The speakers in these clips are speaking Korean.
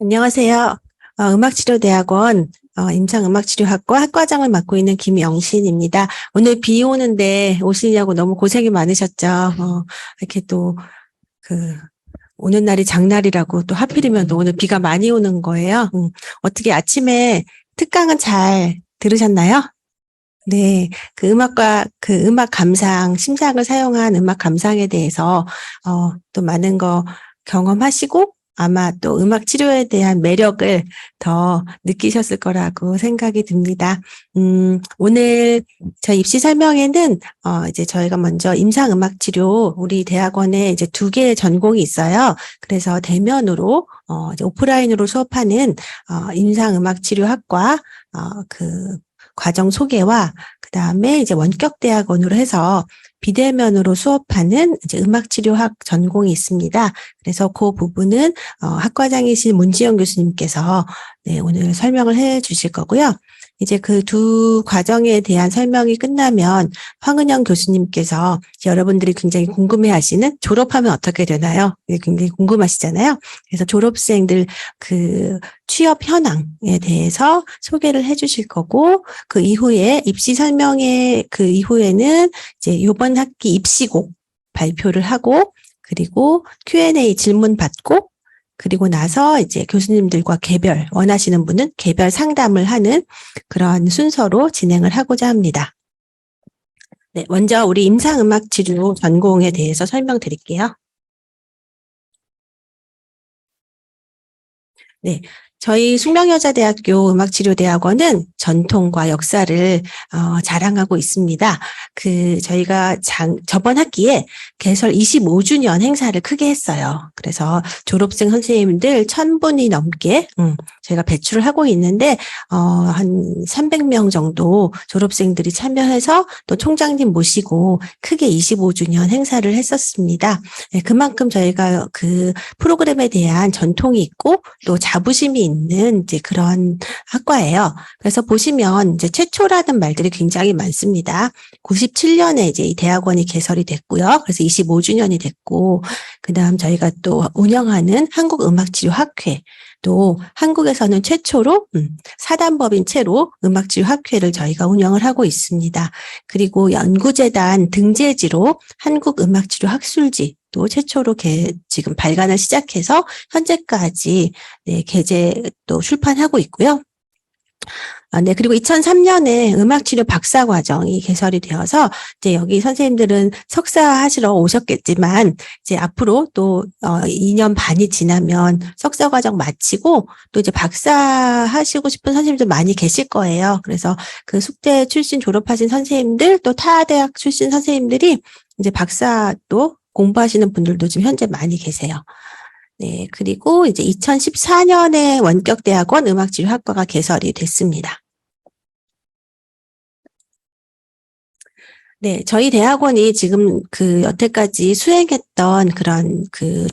안녕하세요. 음악치료대학원 임상음악치료학과 학과장을 맡고 있는 김영신입니다. 오늘 비 오는데 오시려고 너무 고생이 많으셨죠. 이렇게 또 그 오는 날이 장날이라고 또 하필이면 또 오늘 비가 많이 오는 거예요. 어떻게 아침에 특강은 잘 들으셨나요? 네, 그 음악 감상, 심사학을 사용한 음악 감상에 대해서, 또 많은 거 경험하시고, 아마 또 음악 치료에 대한 매력을 더 느끼셨을 거라고 생각이 듭니다. 오늘 저희 입시 설명회는, 이제 저희가 먼저 임상음악 치료, 우리 대학원에 이제 2개의 전공이 있어요. 그래서 대면으로, 이제 오프라인으로 수업하는, 임상음악 치료학과, 과정 소개와 그다음에 이제 원격 대학원으로 해서 비대면으로 수업하는 이제 음악치료학 전공이 있습니다. 그래서 그 부분은 학과장이신 문지영 교수님께서 네, 오늘 설명을 해 주실 거고요. 이제 그 두 과정에 대한 설명이 끝나면 황은영 교수님께서 여러분들이 굉장히 궁금해하시는 졸업하면 어떻게 되나요? 굉장히 궁금하시잖아요. 그래서 졸업생들 그 취업 현황에 대해서 소개를 해주실 거고 그 이후에 입시 설명회 그 이후에는 이제 이번 학기 입시곡 발표를 하고 그리고 Q&A 질문 받고 그리고 나서 이제 교수님들과 개별, 원하시는 분은 개별 상담을 하는 그런 순서로 진행을 하고자 합니다. 네, 먼저 우리 임상음악치료 전공에 대해서 설명드릴게요. 네. 저희 숙명여자대학교 음악치료대학원은 전통과 역사를 자랑하고 있습니다. 저희가 저번 학기에 개설 25주년 행사를 크게 했어요. 그래서 졸업생 선생님들 1,000분이 넘게 저희가 배출을 하고 있는데 한 300명 정도 졸업생들이 참여해서 또 총장님 모시고 크게 25주년 행사를 했었습니다. 네, 그만큼 저희가 그 프로그램에 대한 전통이 있고 또 자부심이 있는 이제 그런 학과예요. 그래서 보시면 이제 최초라는 말들이 굉장히 많습니다. 97년에 이제 이 대학원이 개설이 됐고요. 그래서 25주년이 됐고, 그다음 저희가 또 운영하는 한국음악치료학회, 또 한국에서는 최초로 사단법인 채로 음악치료학회를 저희가 운영을 하고 있습니다. 그리고 연구재단 등재지로 한국음악치료학술지 또 최초로 지금 발간을 시작해서 현재까지 네, 게재 또 출판하고 있고요. 네, 그리고 2003년에 음악치료 박사 과정이 개설이 되어서 이제 여기 선생님들은 석사 하시러 오셨겠지만 이제 앞으로 또 2년 반이 지나면 석사 과정 마치고 또 이제 박사 하시고 싶은 선생님들 많이 계실 거예요. 그래서 그 숙대 출신 졸업하신 선생님들 또 타 대학 출신 선생님들이 이제 박사도 공부하시는 분들도 지금 현재 많이 계세요. 네, 그리고 이제 2014년에 원격대학원 음악치료학과가 개설이 됐습니다. 네, 저희 대학원이 지금 여태까지 수행했던 그런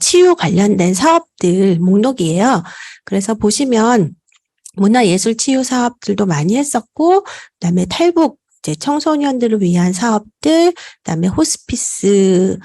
치유 관련된 사업들 목록이에요. 그래서 보시면 문화예술 치유 사업들도 많이 했었고, 그다음에 탈북 이제 청소년들을 위한 사업들, 그다음에 호스피스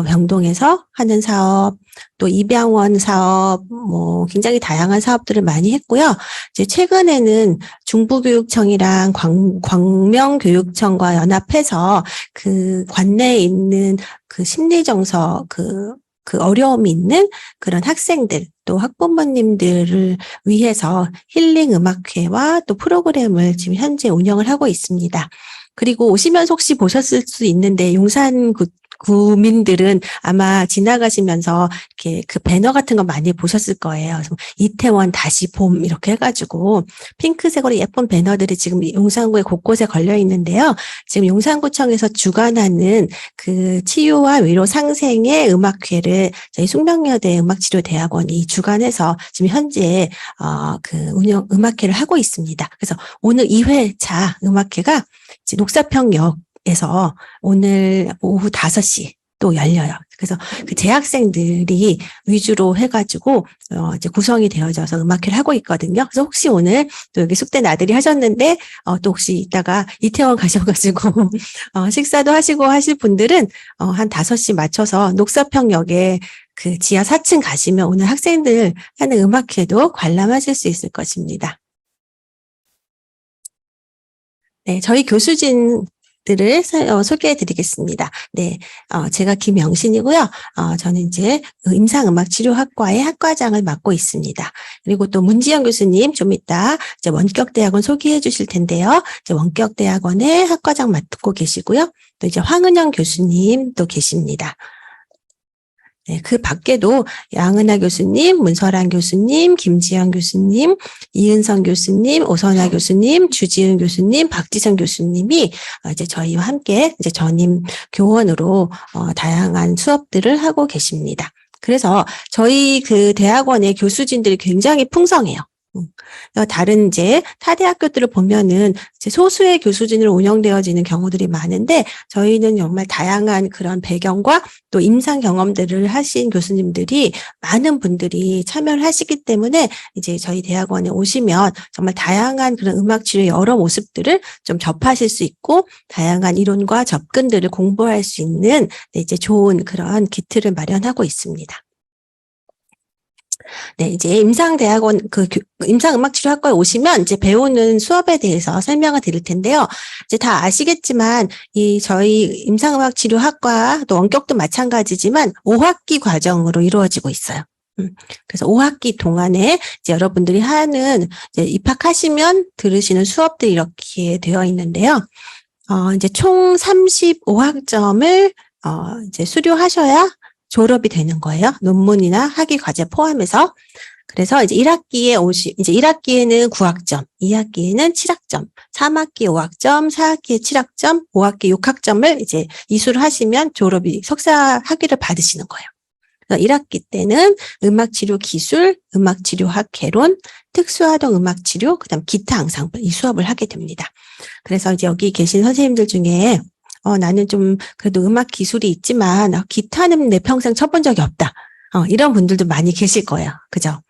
병동에서 하는 사업, 또 입양원 사업, 뭐 굉장히 다양한 사업들을 많이 했고요. 이제 최근에는 중부교육청이랑 광명교육청과 연합해서 그 관내에 있는 그 심리정서 그 어려움이 있는 그런 학생들 또 학부모님들을 위해서 힐링 음악회와 또 프로그램을 지금 현재 운영을 하고 있습니다. 그리고 오시면서 혹시 보셨을 수 있는데 용산 구민들은 아마 지나가시면서 이렇게 그 배너 같은 거 많이 보셨을 거예요. 이태원 다시 봄 이렇게 해가지고 핑크색으로 예쁜 배너들이 지금 용산구에 곳곳에 걸려 있는데요. 지금 용산구청에서 주관하는 그 치유와 위로 상생의 음악회를 저희 숙명여대 음악치료대학원이 주관해서 지금 현재 음악회를 하고 있습니다. 그래서 오늘 2회차 음악회가 이제 녹사평역에서 오늘 오후 5시 또 열려요. 그래서 그 재학생들이 위주로 해가지고 이제 구성이 되어져서 음악회를 하고 있거든요. 그래서 혹시 오늘 또 여기 숙대 나들이 하셨는데 또 혹시 이따가 이태원 가셔가지고 식사도 하시고 하실 분들은 한 5시 맞춰서 녹사평역에 그 지하 4층 가시면 오늘 학생들 하는 음악회도 관람하실 수 있을 것입니다. 네, 저희 교수진들을 소개해 드리겠습니다. 네, 제가 김영신이고요. 저는 이제 임상음악치료학과의 학과장을 맡고 있습니다. 그리고 또 문지영 교수님 좀 이따 이제 원격대학원 소개해 주실 텐데요. 이제 원격대학원의 학과장 맡고 계시고요. 또 이제 황은영 교수님 또 계십니다. 네, 그 밖에도 양은하 교수님, 문설한 교수님, 김지영 교수님, 이은성 교수님, 오선아 교수님, 주지은 교수님, 박지성 교수님이 이제 저희와 함께 이제 전임 교원으로 다양한 수업들을 하고 계십니다. 그래서 저희 그 대학원의 교수진들이 굉장히 풍성해요. 다른 이제 타대학교들을 보면은 이제 소수의 교수진으로 운영되어지는 경우들이 많은데 저희는 정말 다양한 그런 배경과 또 임상 경험들을 하신 교수님들이 많은 분들이 참여를 하시기 때문에 이제 저희 대학원에 오시면 정말 다양한 그런 음악 치료의 여러 모습들을 좀 접하실 수 있고 다양한 이론과 접근들을 공부할 수 있는 이제 좋은 그런 기틀을 마련하고 있습니다. 네, 이제 임상대학원, 임상음악치료학과에 오시면 이제 배우는 수업에 대해서 설명을 드릴 텐데요. 이제 다 아시겠지만, 저희 임상음악치료학과 또 원격도 마찬가지지만 5학기 과정으로 이루어지고 있어요. 그래서 5학기 동안에 이제 여러분들이 하는, 이제 입학하시면 들으시는 수업들이 이렇게 되어 있는데요. 이제 총 35학점을, 이제 수료하셔야 졸업이 되는 거예요. 논문이나 학위 과제 포함해서. 그래서 이제 1학기에는 9학점, 2학기에는 7학점, 3학기에 5학점, 4학기에 7학점, 5학기에 6학점을 이제 이수를 하시면 졸업이 석사 학위를 받으시는 거예요. 1학기 때는 음악치료 기술, 음악치료학 개론, 특수아동 음악치료, 그다음 기타 앙상블 이 수업을 하게 됩니다. 그래서 이제 여기 계신 선생님들 중에 나는 좀 그래도 음악 기술이 있지만 기타는 내 평생 쳐본 적이 없다. 이런 분들도 많이 계실 거예요. 그죠?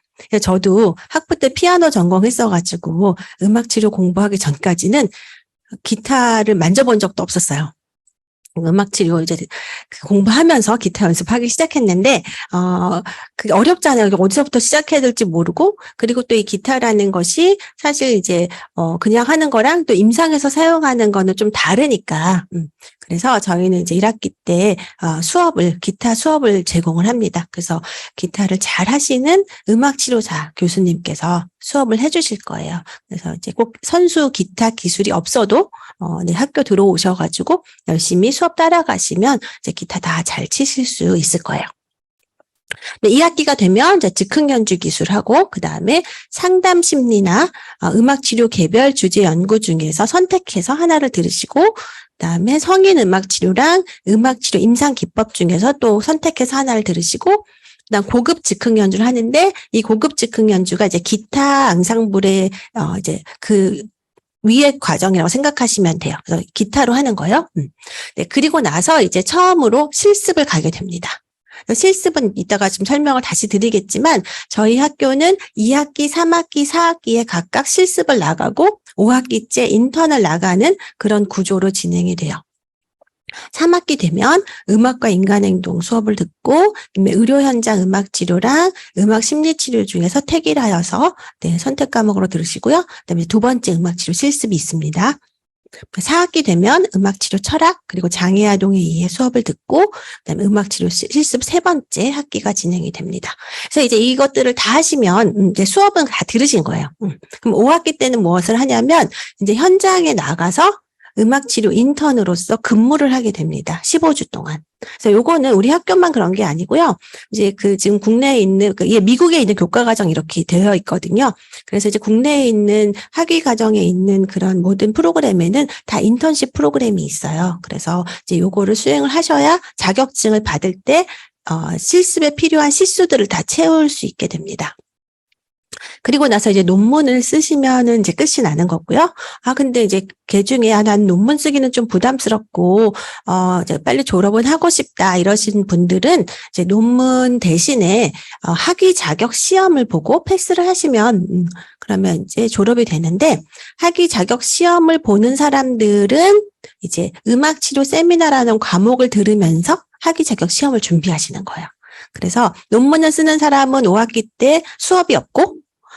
저도 학부 때 피아노 전공했어가지고 음악 치료 공부하기 전까지는 기타를 만져본 적도 없었어요. 음악 치료 이제 공부하면서 기타 연습하기 시작했는데 그게 어렵잖아요. 어디서부터 시작해야 될지 모르고 그리고 또 이 기타라는 것이 사실 이제 그냥 하는 거랑 또 임상에서 사용하는 거는 좀 다르니까 그래서 저희는 이제 1학기 때 기타 수업을 제공을 합니다. 그래서 기타를 잘 하시는 음악 치료사 교수님께서 수업을 해주실 거예요. 그래서 이제 꼭 선수 기타 기술이 없어도 네, 학교 들어오셔가지고 열심히 수업 따라가시면 이제 기타 다 잘 치실 수 있을 거예요. 네, 2학기가 되면 이제 즉흥 연주 기술하고 그 다음에 상담 심리나 음악 치료 개별 주제 연구 중에서 선택해서 하나를 들으시고 그다음에 성인 음악 치료랑 음악 치료 임상 기법 중에서 또 선택해서 하나를 들으시고 그다음 고급 즉흥 연주를 하는데 이 고급 즉흥 연주가 이제 기타 앙상블의 이제 그 위의 과정이라고 생각하시면 돼요. 그래서 기타로 하는 거예요. 네, 그리고 나서 이제 처음으로 실습을 가게 됩니다. 실습은 이따가 좀 설명을 다시 드리겠지만 저희 학교는 2학기, 3학기, 4학기에 각각 실습을 나가고 5학기째 인턴을 나가는 그런 구조로 진행이 돼요. 3학기 되면 음악과 인간행동 수업을 듣고 의료 현장 음악 치료랑 음악 심리 치료 중에서 택일하여서 네, 선택 과목으로 들으시고요. 그다음에 두 번째 음악 치료 실습이 있습니다. 4학기 되면 음악치료 철학 그리고 장애아동에 의해 수업을 듣고 그다음에 음악치료 실습 세 번째 학기가 진행이 됩니다. 그래서 이제 이것들을 다 하시면 이제 수업은 다 들으신 거예요. 그럼 5학기 때는 무엇을 하냐면 이제 현장에 나가서 음악치료 인턴으로서 근무를 하게 됩니다. 15주 동안. 그래서 요거는 우리 학교만 그런 게 아니고요. 이제 지금 국내에 있는, 미국에 있는 교과과정 이렇게 되어 있거든요. 그래서 이제 국내에 있는 학위 과정에 있는 그런 모든 프로그램에는 다 인턴십 프로그램이 있어요. 그래서 이제 요거를 수행을 하셔야 자격증을 받을 때, 실습에 필요한 시수들을 다 채울 수 있게 됩니다. 그리고 나서 이제 논문을 쓰시면은 이제 끝이 나는 거고요. 근데 이제 그 중에 난 논문 쓰기는 좀 부담스럽고, 이제 빨리 졸업은 하고 싶다 이러신 분들은 이제 논문 대신에 학위 자격 시험을 보고 패스를 하시면, 그러면 이제 졸업이 되는데, 학위 자격 시험을 보는 사람들은 이제 음악 치료 세미나라는 과목을 들으면서 학위 자격 시험을 준비하시는 거예요. 그래서 논문을 쓰는 사람은 5학기 때 수업이 없고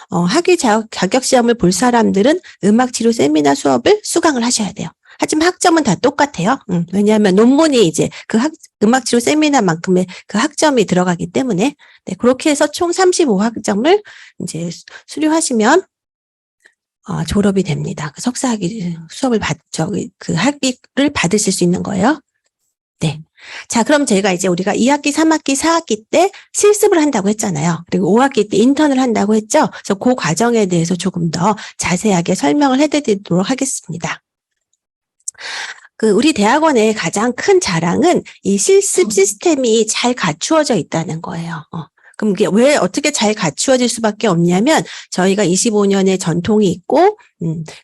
학위 자격 시험을 볼 사람들은 음악치료 세미나 수업을 수강을 하셔야 돼요. 하지만 학점은 다 똑같아요. 왜냐하면 논문이 이제 그 음악치료 세미나만큼의 그 학점이 들어가기 때문에 네, 그렇게 해서 총 35학점을 이제 수료하시면 졸업이 됩니다. 그 석사학위 수업을 그 학위를 받으실 수 있는 거예요. 네. 자, 그럼 제가 이제 우리가 2학기, 3학기, 4학기 때 실습을 한다고 했잖아요. 그리고 5학기 때 인턴을 한다고 했죠. 그래서 그 과정에 대해서 조금 더 자세하게 설명을 해드리도록 하겠습니다. 우리 대학원의 가장 큰 자랑은 이 실습 시스템이 잘 갖추어져 있다는 거예요. 그럼 이게 왜 어떻게 잘 갖추어질 수밖에 없냐면 저희가 25년의 전통이 있고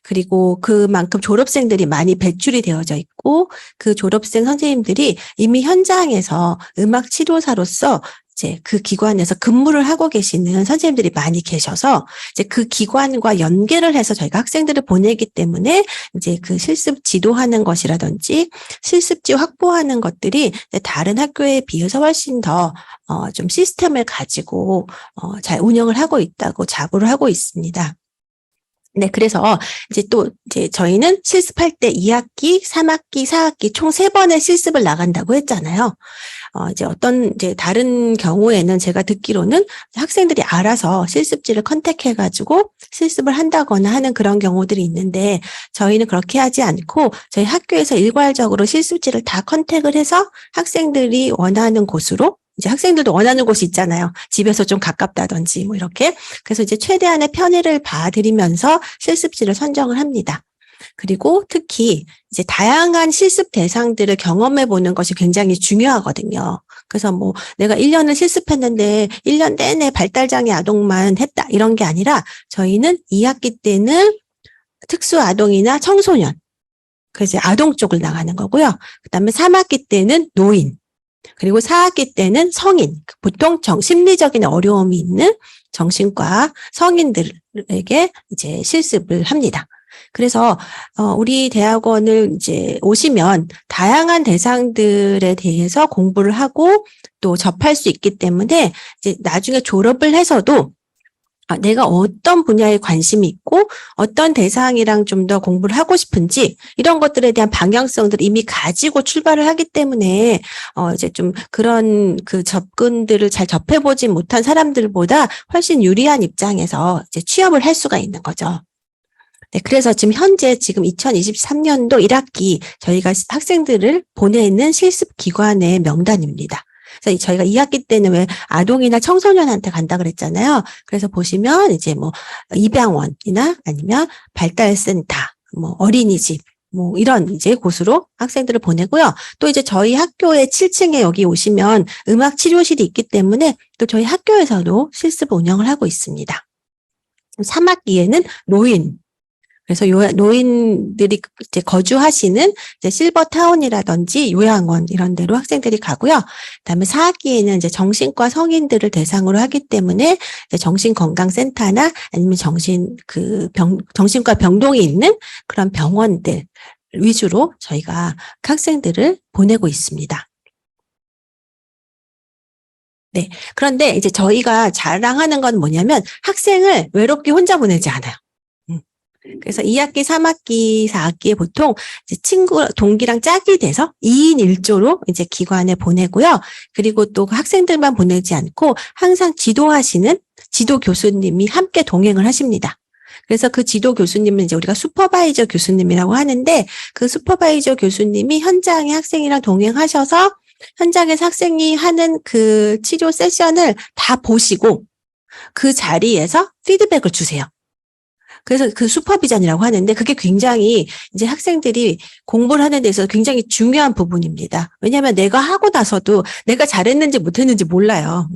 그리고 그만큼 졸업생들이 많이 배출이 되어져 있고 그 졸업생 선생님들이 이미 현장에서 음악 치료사로서 이제 그 기관에서 근무를 하고 계시는 선생님들이 많이 계셔서 이제 그 기관과 연계를 해서 저희가 학생들을 보내기 때문에 이제 그 실습 지도하는 것이라든지 실습지 확보하는 것들이 다른 학교에 비해서 훨씬 더 좀 시스템을 가지고 잘 운영을 하고 있다고 자부를 하고 있습니다. 네, 그래서 이제 저희는 실습할 때 2학기, 3학기, 4학기 총 3번의 실습을 나간다고 했잖아요. 이제 다른 경우에는 제가 듣기로는 학생들이 알아서 실습지를 컨택해가지고 실습을 한다거나 하는 그런 경우들이 있는데 저희는 그렇게 하지 않고 저희 학교에서 일괄적으로 실습지를 다 컨택을 해서 학생들이 원하는 곳으로 이제 학생들도 원하는 곳이 있잖아요. 집에서 좀 가깝다든지 뭐 이렇게. 그래서 이제 최대한의 편의를 봐드리면서 실습지를 선정을 합니다. 그리고 특히 이제 다양한 실습 대상들을 경험해 보는 것이 굉장히 중요하거든요. 그래서 뭐 내가 1년을 실습했는데 1년 내내 발달장애 아동만 했다 이런 게 아니라 저희는 2학기 때는 특수 아동이나 청소년, 그래서 아동 쪽을 나가는 거고요. 그다음에 3학기 때는 노인, 그리고 4학기 때는 성인, 보통 심리적인 어려움이 있는 정신과 성인들에게 이제 실습을 합니다. 그래서 우리 대학원을 이제 오시면 다양한 대상들에 대해서 공부를 하고 또 접할 수 있기 때문에 이제 나중에 졸업을 해서도 내가 어떤 분야에 관심이 있고 어떤 대상이랑 좀 더 공부를 하고 싶은지 이런 것들에 대한 방향성들을 이미 가지고 출발을 하기 때문에 이제 좀 그런 그 접근들을 잘 접해보지 못한 사람들보다 훨씬 유리한 입장에서 이제 취업을 할 수가 있는 거죠. 네, 그래서 지금 2023년도 1학기 저희가 학생들을 보내는 실습 기관의 명단입니다. 그래서 저희가 2학기 때는 왜 아동이나 청소년한테 간다 그랬잖아요. 그래서 보시면 이제 뭐 입양원이나 아니면 발달센터, 뭐 어린이집, 뭐 이런 이제 곳으로 학생들을 보내고요. 또 이제 저희 학교의 7층에 여기 오시면 음악 치료실이 있기 때문에 또 저희 학교에서도 실습 운영을 하고 있습니다. 3학기에는 노인, 그래서 노인들이 이제 거주하시는 이제 실버타운이라든지 요양원 이런 데로 학생들이 가고요. 그다음에 4학기에는 이제 정신과 성인들을 대상으로 하기 때문에 이제 정신건강센터나 아니면 정신과 병동이 있는 그런 병원들 위주로 저희가 학생들을 보내고 있습니다. 네. 그런데 이제 저희가 자랑하는 건 뭐냐면 학생을 외롭게 혼자 보내지 않아요. 그래서 2학기, 3학기, 4학기에 보통 이제 동기랑 짝이 돼서 2인 1조로 이제 기관에 보내고요. 그리고 또 학생들만 보내지 않고 항상 지도하시는 지도 교수님이 함께 동행을 하십니다. 그래서 그 지도 교수님은 이제 우리가 슈퍼바이저 교수님이라고 하는데 그 슈퍼바이저 교수님이 현장에 학생이랑 동행하셔서 현장에서 학생이 하는 그 치료 세션을 다 보시고 그 자리에서 피드백을 주세요. 그래서 그 슈퍼비전이라고 하는데 그게 굉장히 이제 학생들이 공부를 하는 데 있어서 굉장히 중요한 부분입니다. 왜냐하면 내가 하고 나서도 내가 잘했는지 못했는지 몰라요.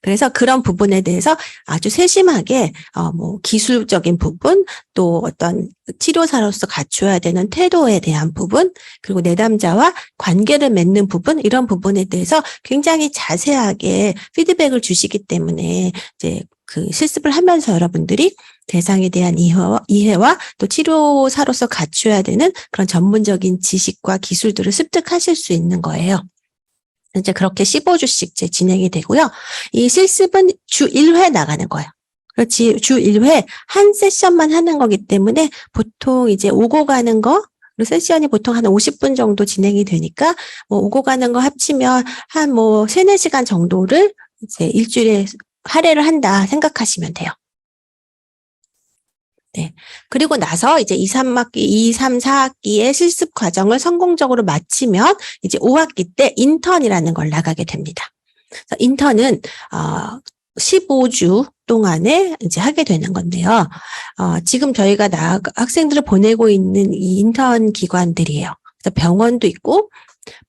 그래서 그런 부분에 대해서 아주 세심하게 뭐 기술적인 부분 또 어떤 치료사로서 갖춰야 되는 태도에 대한 부분 그리고 내담자와 관계를 맺는 부분 이런 부분에 대해서 굉장히 자세하게 피드백을 주시기 때문에 이제 그 실습을 하면서 여러분들이 대상에 대한 이해와 또 치료사로서 갖춰야 되는 그런 전문적인 지식과 기술들을 습득하실 수 있는 거예요. 이제 그렇게 15주씩 이제 진행이 되고요. 이 실습은 주 1회 나가는 거예요. 그렇지, 주 1회 한 세션만 하는 거기 때문에 보통 이제 오고 가는 거, 그리고 세션이 보통 한 50분 정도 진행이 되니까 뭐 오고 가는 거 합치면 한 뭐 3, 4시간 정도를 이제 일주일에 할애를 한다 생각하시면 돼요. 네. 그리고 나서 이제 2, 3, 4학기의 실습 과정을 성공적으로 마치면 이제 5학기 때 인턴이라는 걸 나가게 됩니다. 그래서 인턴은 15주 동안에 이제 하게 되는 건데요. 지금 저희가 학생들을 보내고 있는 이 인턴 기관들이에요. 그래서 병원도 있고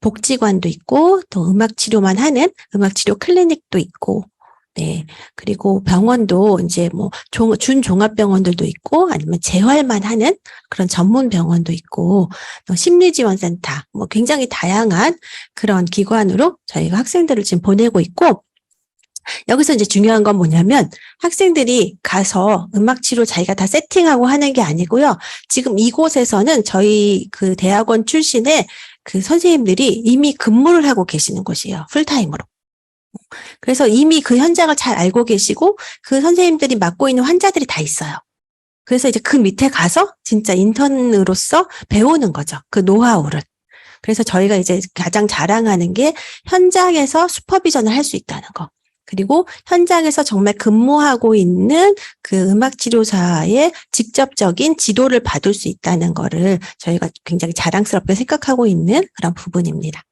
복지관도 있고 또 음악치료만 하는 음악치료 클리닉도 있고, 네. 그리고 병원도 이제 뭐 준종합병원들도 있고 아니면 재활만 하는 그런 전문 병원도 있고 또 심리지원센터 뭐 굉장히 다양한 그런 기관으로 저희가 학생들을 지금 보내고 있고, 여기서 이제 중요한 건 뭐냐면 학생들이 가서 음악치료 자기가 다 세팅하고 하는 게 아니고요. 지금 이곳에서는 저희 그 대학원 출신의 그 선생님들이 이미 근무를 하고 계시는 곳이에요. 풀타임으로. 그래서 이미 그 현장을 잘 알고 계시고 그 선생님들이 맡고 있는 환자들이 다 있어요. 그래서 이제 그 밑에 가서 진짜 인턴으로서 배우는 거죠. 그 노하우를. 그래서 저희가 이제 가장 자랑하는 게 현장에서 슈퍼비전을 할 수 있다는 거. 그리고 현장에서 정말 근무하고 있는 그 음악치료사의 직접적인 지도를 받을 수 있다는 거를 저희가 굉장히 자랑스럽게 생각하고 있는 그런 부분입니다.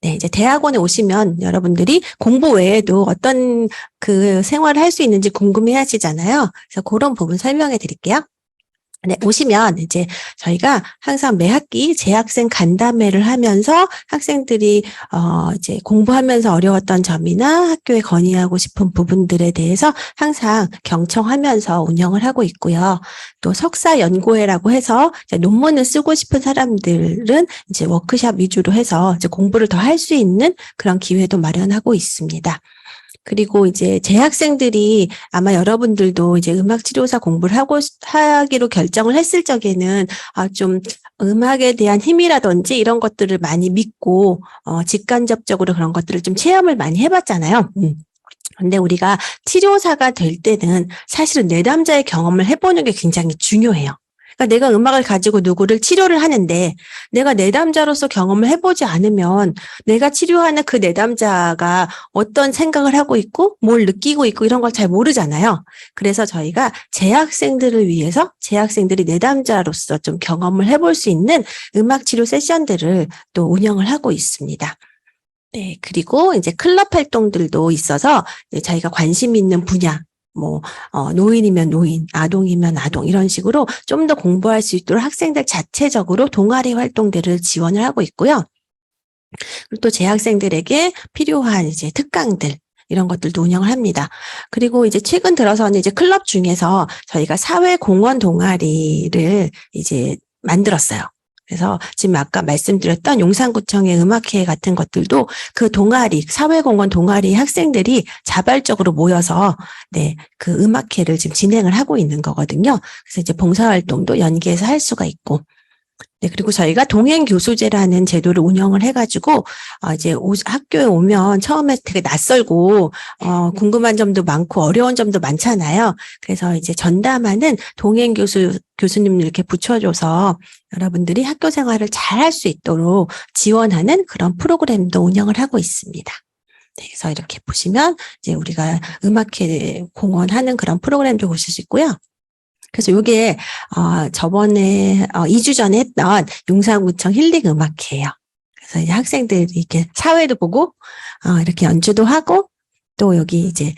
네, 이제 대학원에 오시면 여러분들이 공부 외에도 어떤 그 생활을 할 수 있는지 궁금해 하시잖아요. 그래서 그런 부분 설명해 드릴게요. 네, 오시면 이제 저희가 항상 매 학기 재학생 간담회를 하면서 학생들이 이제 공부하면서 어려웠던 점이나 학교에 건의하고 싶은 부분들에 대해서 항상 경청하면서 운영을 하고 있고요. 또 석사 연구회라고 해서 이제 논문을 쓰고 싶은 사람들은 이제 워크숍 위주로 해서 이제 공부를 더 할 수 있는 그런 기회도 마련하고 있습니다. 그리고 이제 재학생들이 아마 여러분들도 이제 음악치료사 공부를 하기로 결정을 했을 적에는 좀 음악에 대한 힘이라든지 이런 것들을 많이 믿고 직간접적으로 그런 것들을 좀 체험을 많이 해봤잖아요. 근데 우리가 치료사가 될 때는 사실은 내담자의 경험을 해보는 게 굉장히 중요해요. 그러니까 내가 음악을 가지고 누구를 치료를 하는데 내가 내담자로서 경험을 해보지 않으면 내가 치료하는 그 내담자가 어떤 생각을 하고 있고 뭘 느끼고 있고 이런 걸 잘 모르잖아요. 그래서 저희가 재학생들을 위해서 재학생들이 내담자로서 좀 경험을 해볼 수 있는 음악치료 세션들을 또 운영을 하고 있습니다. 네, 그리고 이제 클럽 활동들도 있어서 저희가 관심 있는 분야, 뭐 노인이면 노인, 아동이면 아동 이런 식으로 좀 더 공부할 수 있도록 학생들 자체적으로 동아리 활동들을 지원을 하고 있고요. 그리고 또 재학생들에게 필요한 이제 특강들 이런 것들도 운영을 합니다. 그리고 이제 최근 들어서는 이제 클럽 중에서 저희가 사회공헌 동아리를 이제 만들었어요. 그래서 지금 아까 말씀드렸던 용산구청의 음악회 같은 것들도 그 동아리, 사회공헌 동아리 학생들이 자발적으로 모여서 네, 그 음악회를 지금 진행을 하고 있는 거거든요. 그래서 이제 봉사활동도 연계해서 할 수가 있고. 네, 그리고 저희가 동행교수제라는 제도를 운영을 해가지고, 이제 학교에 오면 처음에 되게 낯설고, 궁금한 점도 많고 어려운 점도 많잖아요. 그래서 이제 전담하는 교수님 이렇게 붙여줘서 여러분들이 학교 생활을 잘 할 수 있도록 지원하는 그런 프로그램도 운영을 하고 있습니다. 네, 그래서 이렇게 보시면 이제 우리가 음악회 공헌하는 그런 프로그램도 보실 수 있고요. 그래서 이게 저번에 2주 전에 했던 용산구청 힐링 음악회예요. 그래서 이제 학생들이 이렇게 사회도 보고 이렇게 연주도 하고 또 여기 이제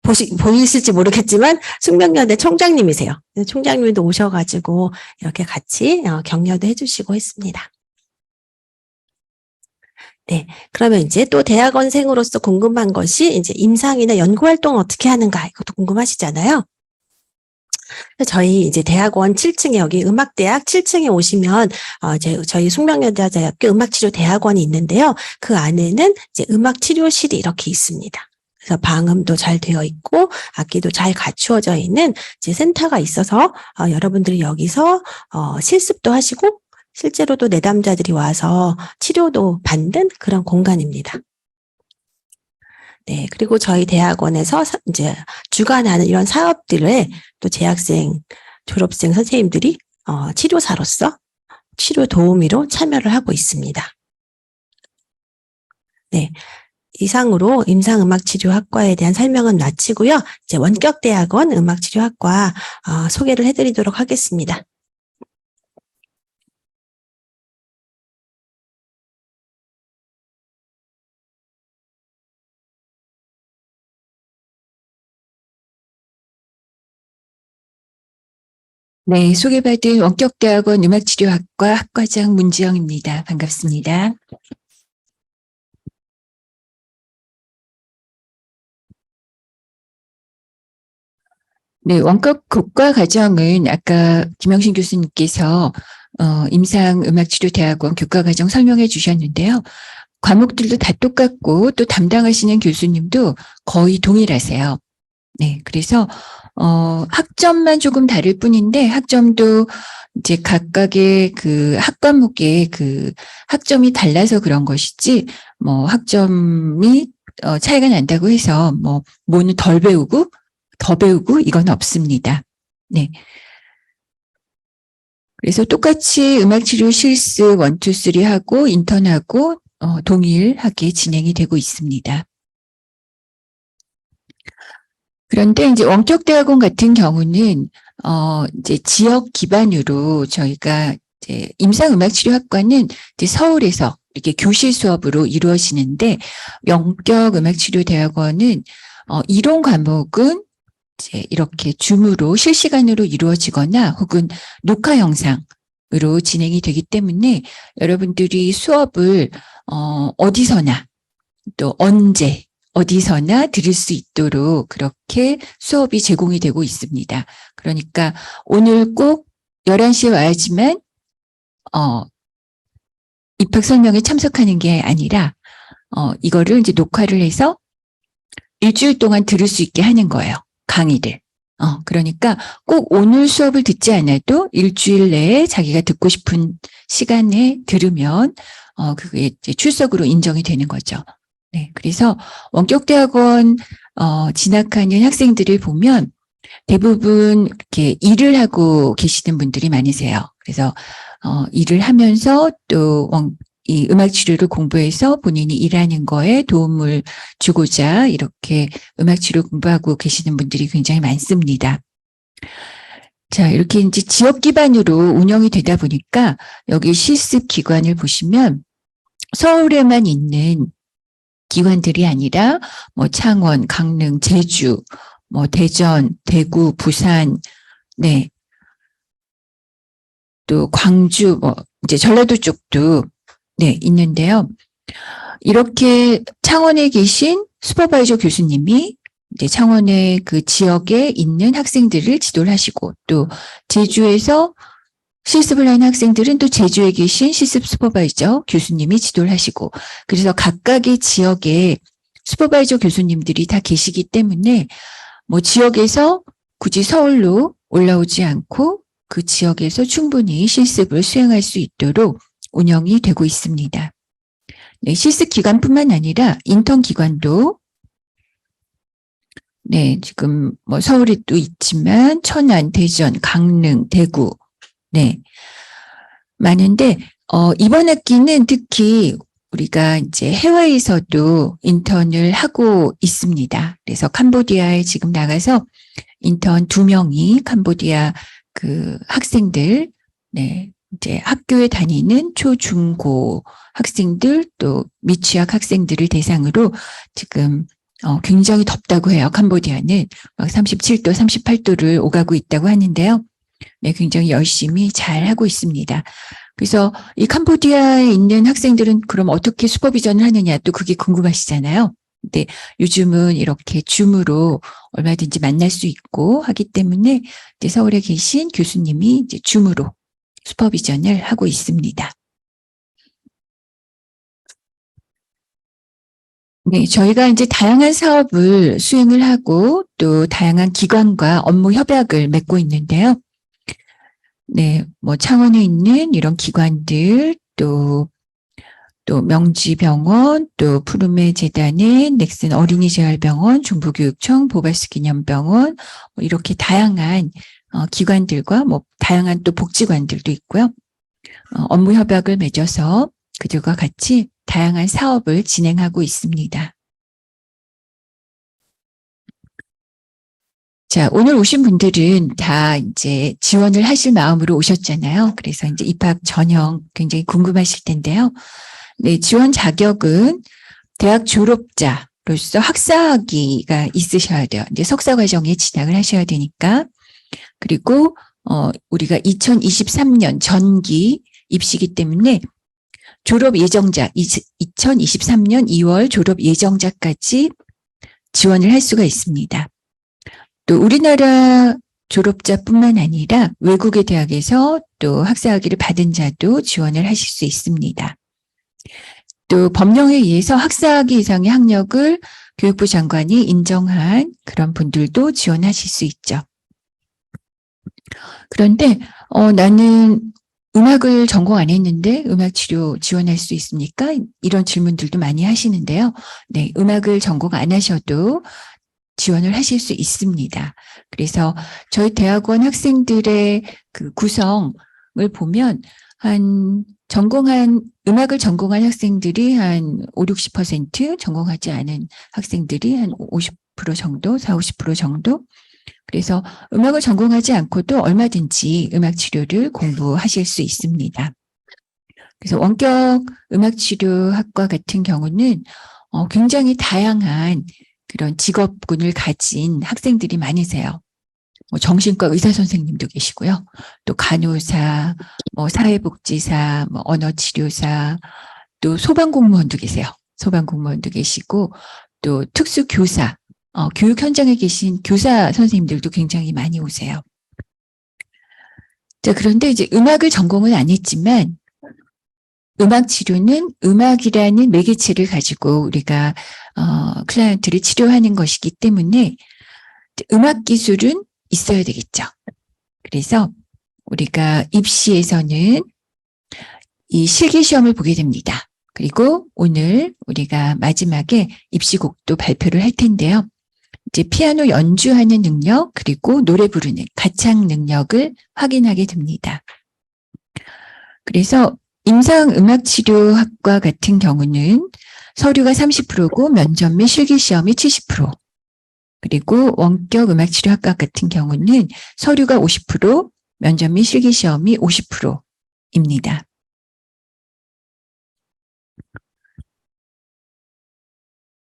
보이실지 모르겠지만 숙명여대 총장님이세요. 총장님도 오셔가지고 이렇게 같이 격려도 해주시고 했습니다. 네, 그러면 이제 또 대학원생으로서 궁금한 것이 이제 임상이나 연구활동을 어떻게 하는가 이것도 궁금하시잖아요. 저희 이제 대학원 7층에 여기 음악대학 7층에 오시면 저희 숙명여자대학교 음악치료대학원이 있는데요. 그 안에는 이제 음악치료실이 이렇게 있습니다. 그래서 방음도 잘 되어 있고 악기도 잘 갖추어져 있는 이제 센터가 있어서 여러분들이 여기서 실습도 하시고 실제로도 내담자들이 와서 치료도 받는 그런 공간입니다. 네, 그리고 저희 대학원에서 이제 주관하는 이런 사업들에 또 재학생, 졸업생 선생님들이 치료사로서 치료 도우미로 참여를 하고 있습니다. 네, 이상으로 임상음악치료학과에 대한 설명은 마치고요. 이제 원격대학원 음악치료학과 소개를 해드리도록 하겠습니다. 네, 소개받은 원격대학원 음악치료학과 학과장 문지영입니다. 반갑습니다. 네, 원격 교과 과정은 아까 김영신 교수님께서 임상음악치료대학원 교과과정 설명해 주셨는데요. 과목들도 다 똑같고 또 담당하시는 교수님도 거의 동일하세요. 네, 그래서 학점만 조금 다를 뿐인데 학점도 이제 각각의 그 학과목의 그 학점이 달라서 그런 것이지 뭐 학점이 차이가 난다고 해서 뭐는 덜 배우고 더 배우고 이건 없습니다. 네. 그래서 똑같이 음악치료 실습 1, 2, 3 하고 인턴하고 동일하게 진행이 되고 있습니다. 그런데 이제 원격대학원 같은 경우는 이제 지역 기반으로 저희가 이제 임상음악치료학과는 이제 서울에서 이렇게 교실 수업으로 이루어지는데 원격음악치료대학원은 이론 과목은 이제 이렇게 줌으로 실시간으로 이루어지거나 혹은 녹화 영상으로 진행이 되기 때문에 여러분들이 수업을 어디서나 또 언제 어디서나 들을 수 있도록 그렇게 수업이 제공이 되고 있습니다. 그러니까 오늘 꼭 11시에 와야지만 입학 설명에 참석하는 게 아니라 이거를 이제 녹화를 해서 일주일 동안 들을 수 있게 하는 거예요. 강의를. 그러니까 꼭 오늘 수업을 듣지 않아도 일주일 내에 자기가 듣고 싶은 시간에 들으면 그게 이제 출석으로 인정이 되는 거죠. 네, 그래서 원격대학원 진학하는 학생들을 보면 대부분 이렇게 일을 하고 계시는 분들이 많으세요. 그래서 일을 하면서 또 이 음악치료를 공부해서 본인이 일하는 거에 도움을 주고자 이렇게 음악치료 공부하고 계시는 분들이 굉장히 많습니다. 자, 이렇게 이제 지역 기반으로 운영이 되다 보니까 여기 실습 기관을 보시면 서울에만 있는 기관들이 아니라 뭐 창원, 강릉, 제주, 뭐 대전, 대구, 부산, 네. 또 광주, 뭐 이제 전라도 쪽도 네, 있는데요. 이렇게 창원에 계신 슈퍼바이저 교수님이 이제 창원의 그 지역에 있는 학생들을 지도를 하시고 또 제주에서 실습을 하는 학생들은 또 제주에 계신 실습 슈퍼바이저 교수님이 지도를 하시고 그래서 각각의 지역에 슈퍼바이저 교수님들이 다 계시기 때문에 뭐 지역에서 굳이 서울로 올라오지 않고 그 지역에서 충분히 실습을 수행할 수 있도록 운영이 되고 있습니다. 네, 실습 기관뿐만 아니라 인턴 기관도 네, 지금 뭐 서울에 또 있지만 천안, 대전, 강릉, 대구 네. 많은데 이번 학기는 특히 우리가 이제 해외에서도 인턴을 하고 있습니다. 그래서 캄보디아에 지금 나가서 인턴 2명이 캄보디아 그 학생들 네. 이제 학교에 다니는 초, 중, 고 학생들 또 미취학 학생들을 대상으로 지금 굉장히 덥다고 해요. 캄보디아는 막 37도, 38도를 오가고 있다고 하는데요. 네, 굉장히 열심히 잘 하고 있습니다. 그래서 이 캄보디아에 있는 학생들은 그럼 어떻게 슈퍼비전을 하느냐 또 그게 궁금하시잖아요. 근데 요즘은 이렇게 줌으로 얼마든지 만날 수 있고 하기 때문에 이제 서울에 계신 교수님이 이제 줌으로 슈퍼비전을 하고 있습니다. 네, 저희가 이제 다양한 사업을 수행을 하고 또 다양한 기관과 업무 협약을 맺고 있는데요. 네, 뭐 창원에 있는 이런 기관들, 또 명지병원, 또 푸르메 재단의 넥슨 어린이재활병원, 중부교육청, 보바스 기념병원, 뭐 이렇게 다양한 기관들과 뭐 다양한 또 복지관들도 있고요. 업무 협약을 맺어서 그들과 같이 다양한 사업을 진행하고 있습니다. 자, 오늘 오신 분들은 다 이제 지원을 하실 마음으로 오셨잖아요. 그래서 이제 입학 전형 굉장히 궁금하실 텐데요. 네, 지원 자격은 대학 졸업자로서 학사학위가 있으셔야 돼요. 이제 석사 과정에 진학을 하셔야 되니까. 그리고 우리가 2023년 전기 입시기 때문에 졸업 예정자 2023년 2월 졸업 예정자까지 지원을 할 수가 있습니다. 또 우리나라 졸업자뿐만 아니라 외국의 대학에서 또 학사학위를 받은 자도 지원을 하실 수 있습니다. 또 법령에 의해서 학사학위 이상의 학력을 교육부 장관이 인정한 그런 분들도 지원하실 수 있죠. 그런데 나는 음악을 전공 안 했는데 음악치료 지원할 수 있습니까? 이런 질문들도 많이 하시는데요. 네, 음악을 전공 안 하셔도 지원을 하실 수 있습니다. 그래서 저희 대학원 학생들의 그 구성을 보면 음악을 전공한 학생들이 한 5, 60%, 전공하지 않은 학생들이 한 50% 정도, 40, 50% 정도. 그래서 음악을 전공하지 않고도 얼마든지 음악 치료를 공부하실 수 있습니다. 그래서 원격 음악 치료학과 같은 경우는 굉장히 다양한 그런 직업군을 가진 학생들이 많으세요. 뭐 정신과 의사 선생님도 계시고요. 또 간호사, 뭐 사회복지사, 뭐 언어치료사, 또 소방공무원도 계세요. 소방공무원도 계시고, 또 특수교사, 교육 현장에 계신 교사 선생님들도 굉장히 많이 오세요. 자, 그런데 이제 음악을 전공을 안 했지만, 음악 치료는 음악이라는 매개체를 가지고 우리가 클라이언트를 치료하는 것이기 때문에 음악 기술은 있어야 되겠죠. 그래서 우리가 입시에서는 이 실기시험을 보게 됩니다. 그리고 오늘 우리가 마지막에 입시곡도 발표를 할 텐데요. 이제 피아노 연주하는 능력 그리고 노래 부르는 가창 능력을 확인하게 됩니다. 그래서 임상음악치료학과 같은 경우는 서류가 30%고 면접 및 실기시험이 70%. 그리고 원격음악치료학과 같은 경우는 서류가 50%, 면접 및 실기시험이 50%입니다.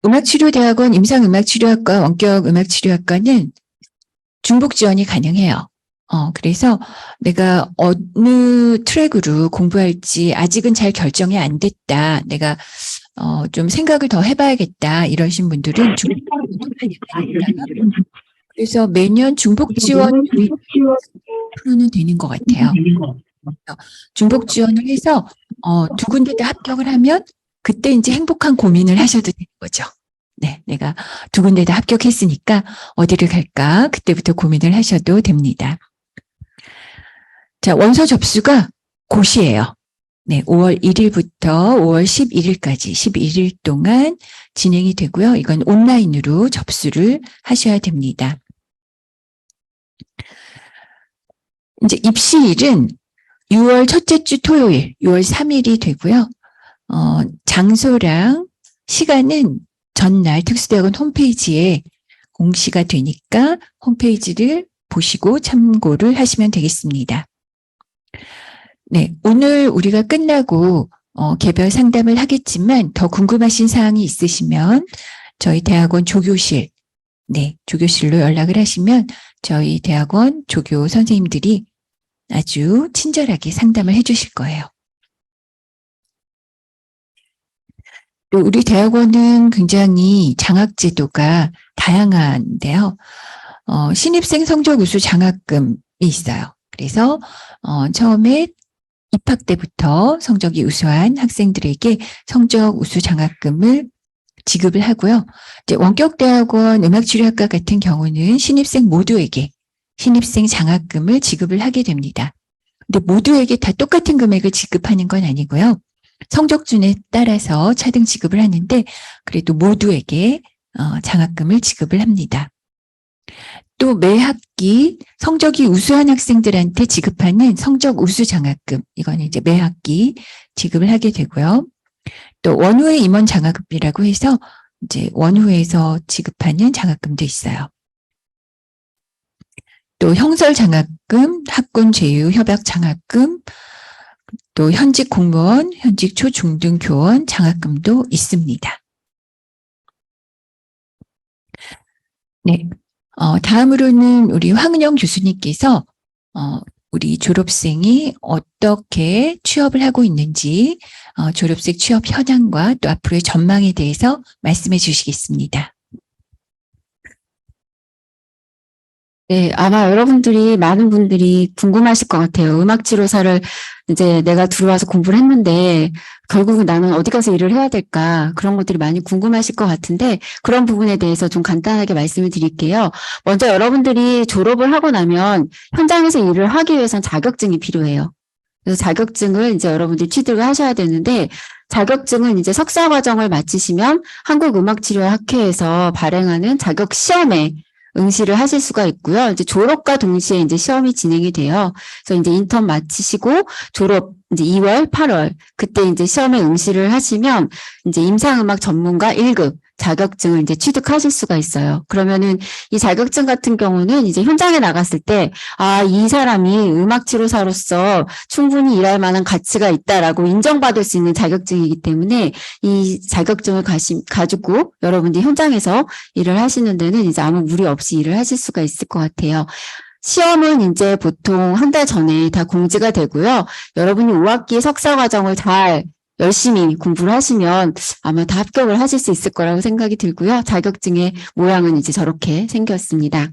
음악치료대학원 임상음악치료학과 원격음악치료학과는 중복 지원이 가능해요. 그래서 내가 어느 트랙으로 공부할지 아직은 잘 결정이 안 됐다. 내가 좀 생각을 더 해봐야겠다. 이러신 분들은 중복 지원이 가능합니다. 그래서 매년 중복 지원율이 10%는 되는 것 같아요. 중복 지원을 해서 두 군데 다 합격을 하면 그때 이제 행복한 고민을 하셔도 되는 거죠. 네, 내가 두 군데 다 합격했으니까 어디를 갈까? 그때부터 고민을 하셔도 됩니다. 자, 원서 접수가 곧이에요. 네, 5월 1일부터 5월 11일까지 11일 동안 진행이 되고요. 이건 온라인으로 접수를 하셔야 됩니다. 이제 입시일은 6월 첫째 주 토요일, 6월 3일이 되고요. 장소랑 시간은 전날 특수대학원 홈페이지에 공시가 되니까 홈페이지를 보시고 참고를 하시면 되겠습니다. 네, 오늘 우리가 끝나고 개별 상담을 하겠지만 더 궁금하신 사항이 있으시면 저희 대학원 조교실, 네, 조교실로 연락을 하시면 저희 대학원 조교 선생님들이 아주 친절하게 상담을 해주실 거예요. 또 우리 대학원은 굉장히 장학 제도가 다양한데요. 신입생 성적 우수 장학금이 있어요. 그래서 처음에 입학 때부터 성적이 우수한 학생들에게 성적 우수 장학금을 지급을 하고요. 이제 원격대학원 음악치료학과 같은 경우는 신입생 모두에게 신입생 장학금을 지급을 하게 됩니다. 근데 모두에게 다 똑같은 금액을 지급하는 건 아니고요. 성적준에 따라서 차등 지급을 하는데 그래도 모두에게 장학금을 지급을 합니다. 또 매 학기 성적이 우수한 학생들한테 지급하는 성적 우수 장학금, 이건 이제 매 학기 지급을 하게 되고요. 또 원후회 임원 장학금이라고 해서 이제 원후에서 지급하는 장학금도 있어요. 또 형설 장학금, 학군 제휴 협약 장학금, 또 현직 공무원, 현직 초중등 교원 장학금도 있습니다. 네. 다음으로는 우리 황은영 교수님께서 우리 졸업생이 어떻게 취업을 하고 있는지 졸업생 취업 현황과 또 앞으로의 전망에 대해서 말씀해 주시겠습니다. 네, 아마 여러분들이, 많은 분들이 궁금하실 것 같아요. 음악치료사를 이제 내가 들어와서 공부를 했는데, 결국은 나는 어디 가서 일을 해야 될까? 그런 것들이 많이 궁금하실 것 같은데, 그런 부분에 대해서 좀 간단하게 말씀을 드릴게요. 먼저 여러분들이 졸업을 하고 나면 현장에서 일을 하기 위해선 자격증이 필요해요. 그래서 자격증을 이제 여러분들이 취득을 하셔야 되는데, 자격증은 이제 석사 과정을 마치시면 한국음악치료학회에서 발행하는 자격 시험에 응시를 하실 수가 있고요. 이제 졸업과 동시에 이제 시험이 진행이 돼요. 그래서 이제 인턴 마치시고 졸업 이제 2월, 8월 그때 이제 시험에 응시를 하시면 이제 임상음악 전문가 1급 자격증을 이제 취득하실 수가 있어요. 그러면은 이 자격증 같은 경우는 이제 현장에 나갔을 때, 아, 이 사람이 음악치료사로서 충분히 일할 만한 가치가 있다라고 인정받을 수 있는 자격증이기 때문에 이 자격증을 가지고 여러분들이 현장에서 일을 하시는 데는 이제 아무 무리 없이 일을 하실 수가 있을 것 같아요. 시험은 이제 보통 한 달 전에 다 공지가 되고요. 여러분이 5학기 석사 과정을 잘 열심히 공부를 하시면 아마 다 합격을 하실 수 있을 거라고 생각이 들고요. 자격증의 모양은 이제 저렇게 생겼습니다.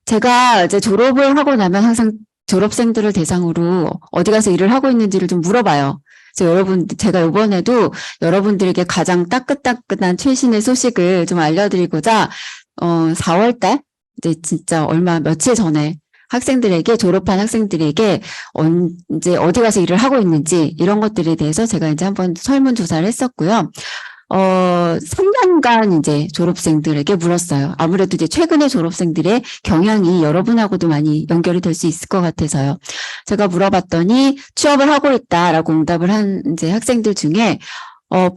제가 이제 졸업을 하고 나면 항상 졸업생들을 대상으로 어디 가서 일을 하고 있는지를 좀 물어봐요. 그래서 제가 이번에도 여러분들에게 가장 따끈따끈한 최신의 소식을 좀 알려드리고자 4월달 이제 진짜 며칠 전에 학생들에게, 졸업한 학생들에게 언제 어디 가서 일을 하고 있는지 이런 것들에 대해서 제가 이제 한번 설문조사를 했었고요. 3년간 이제 졸업생들에게 물었어요. 아무래도 이제 최근에 졸업생들의 경향이 여러분하고도 많이 연결이 될 수 있을 것 같아서요. 제가 물어봤더니 취업을 하고 있다라고 응답을 한 이제 학생들 중에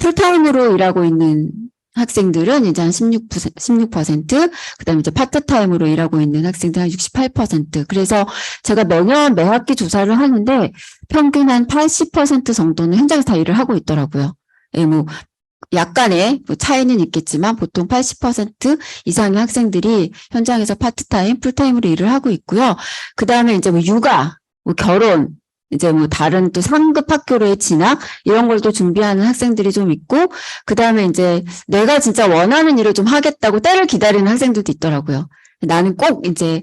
풀타임으로 일하고 있는 학생들은 이제 한 16%, 그다음에 이제 파트타임으로 일하고 있는 학생들 한 68%. 그래서 제가 매년 매 학기 조사를 하는데 평균 한 80% 정도는 현장에서 다 일을 하고 있더라고요. 예, 뭐 약간의 차이는 있겠지만 보통 80% 이상의 학생들이 현장에서 파트타임, 풀타임으로 일을 하고 있고요. 그다음에 이제 뭐 육아, 뭐 결혼, 이제 뭐 다른 또 상급 학교로의 진학 이런 걸 또 준비하는 학생들이 좀 있고, 그다음에 이제 내가 진짜 원하는 일을 좀 하겠다고 때를 기다리는 학생들도 있더라고요. 나는 꼭 이제